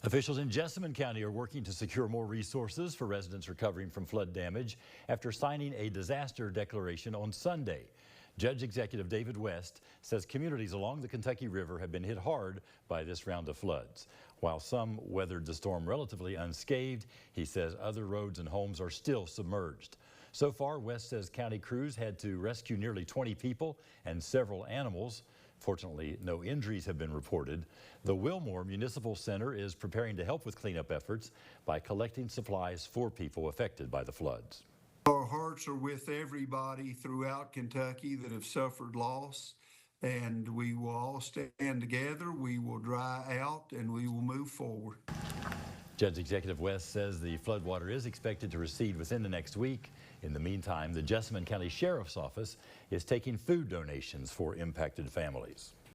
Officials in Jessamine County are working to secure more resources for residents recovering from flood damage after signing a disaster declaration on Sunday. Judge Executive David West says communities along the Kentucky River have been hit hard by this round of floods. While some weathered the storm relatively unscathed, he says other roads and homes are still submerged. So far, West says county crews had to rescue nearly 20 people and several animals. Fortunately, no injuries have been reported. The Wilmore Municipal Center is preparing to help with cleanup efforts by collecting supplies for people affected by the floods. Our hearts are with everybody throughout Kentucky that have suffered loss, and we will all stand together, we will dry out, and we will move forward. Judge Executive West says the floodwater is expected to recede within the next week. In the meantime, the Jessamine County Sheriff's Office is taking food donations for impacted families.